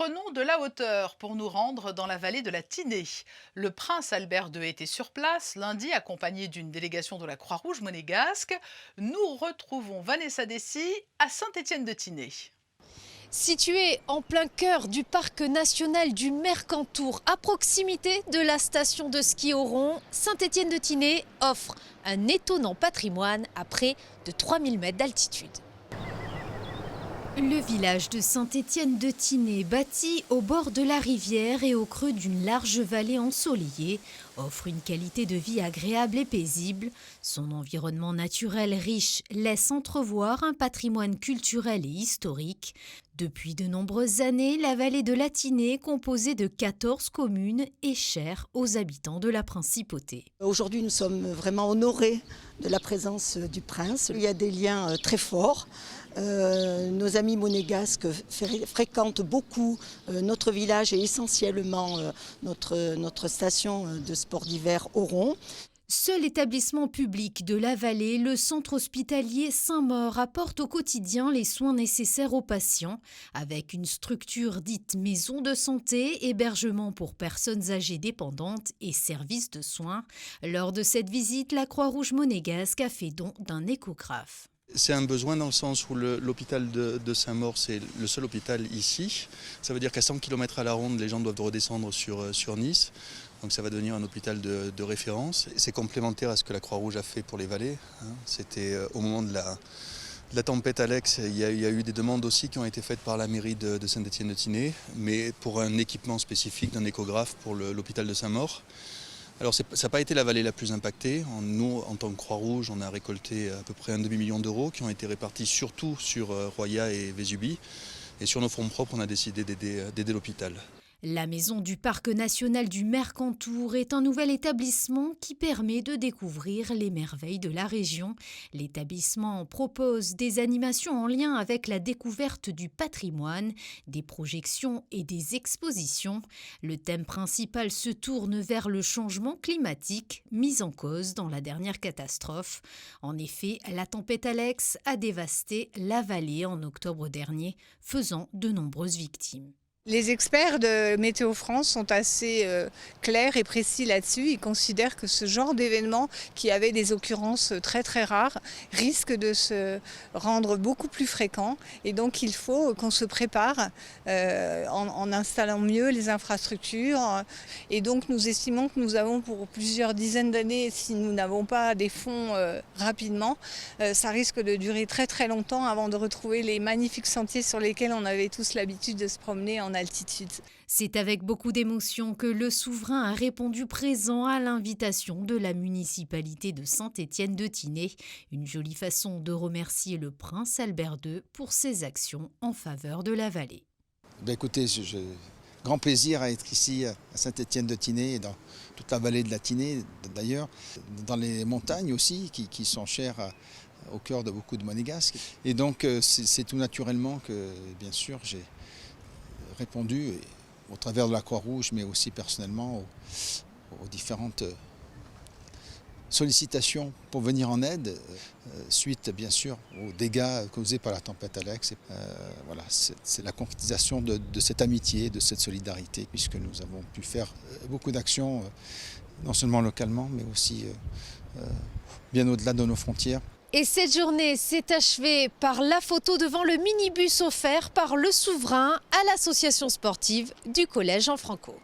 Prenons de la hauteur pour nous rendre dans la vallée de la Tinée. Le prince Albert II était sur place lundi accompagné d'une délégation de la Croix-Rouge monégasque. Nous retrouvons Vanessa Dessy à Saint-Étienne-de-Tinée. Situé en plein cœur du parc national du Mercantour, à proximité de la station de ski Oron, Saint-Étienne-de-Tinée offre un étonnant patrimoine à près de 3000 mètres d'altitude. Le village de Saint-Étienne-de-Tinée, bâti au bord de la rivière et au creux d'une large vallée ensoleillée, offre une qualité de vie agréable et paisible. Son environnement naturel riche laisse entrevoir un patrimoine culturel et historique. Depuis de nombreuses années, la vallée de la Tinée, composée de 14 communes, est chère aux habitants de la principauté. Aujourd'hui, nous sommes vraiment honorés de la présence du prince. Il y a des liens très forts. Nos amis monégasques fréquentent beaucoup notre village et essentiellement notre station de sport d'hiver Oron. Seul établissement public de la vallée, le centre hospitalier Saint-Maur apporte au quotidien les soins nécessaires aux patients, avec une structure dite maison de santé, hébergement pour personnes âgées dépendantes et services de soins. Lors de cette visite, la Croix-Rouge monégasque a fait don d'un échographe. C'est un besoin dans le sens où l'hôpital de Saint-Maur, c'est le seul hôpital ici. Ça veut dire qu'à 100 km à la ronde, les gens doivent redescendre sur Nice. Donc ça va devenir un hôpital de référence. C'est complémentaire à ce que la Croix-Rouge a fait pour les vallées. C'était au moment de la tempête Alex, il y a eu des demandes aussi qui ont été faites par la mairie de Saint-Étienne-de-Tinée, mais pour un équipement spécifique d'un échographe pour l'hôpital de Saint-Maur. Alors ça n'a pas été la vallée la plus impactée. Nous, en tant que Croix-Rouge, on a récolté à peu près un demi-million d'euros qui ont été répartis surtout sur Roya et Vésubie. Et sur nos fonds propres, on a décidé d'aider l'hôpital. La maison du parc national du Mercantour est un nouvel établissement qui permet de découvrir les merveilles de la région. L'établissement propose des animations en lien avec la découverte du patrimoine, des projections et des expositions. Le thème principal se tourne vers le changement climatique, mis en cause dans la dernière catastrophe. En effet, la tempête Alex a dévasté la vallée en octobre dernier, faisant de nombreuses victimes. Les experts de Météo France sont assez clairs et précis là-dessus. Ils considèrent que ce genre d'événement, qui avait des occurrences très très rares, risque de se rendre beaucoup plus fréquent. Et donc il faut qu'on se prépare en installant mieux les infrastructures. Et donc nous estimons que nous avons pour plusieurs dizaines d'années, si nous n'avons pas des fonds rapidement, ça risque de durer très très longtemps avant de retrouver les magnifiques sentiers sur lesquels on avait tous l'habitude de se promener en altitude. C'est avec beaucoup d'émotion que le souverain a répondu présent à l'invitation de la municipalité de Saint-Étienne-de-Tinée. Une jolie façon de remercier le prince Albert II pour ses actions en faveur de la vallée. Écoutez, grand plaisir à être ici à Saint-Étienne-de-Tinée et dans toute la vallée de la Tinée d'ailleurs, dans les montagnes aussi qui sont chères au cœur de beaucoup de Monégasques. Et donc c'est tout naturellement que bien sûr j'ai répondu au travers de la Croix-Rouge, mais aussi personnellement aux différentes sollicitations pour venir en aide, suite bien sûr aux dégâts causés par la tempête Alex. Voilà, c'est la concrétisation de cette amitié, de cette solidarité, puisque nous avons pu faire beaucoup d'actions, non seulement localement, mais aussi bien au-delà de nos frontières. Et cette journée s'est achevée par la photo devant le minibus offert par le souverain à l'association sportive du Collège Jean Franco.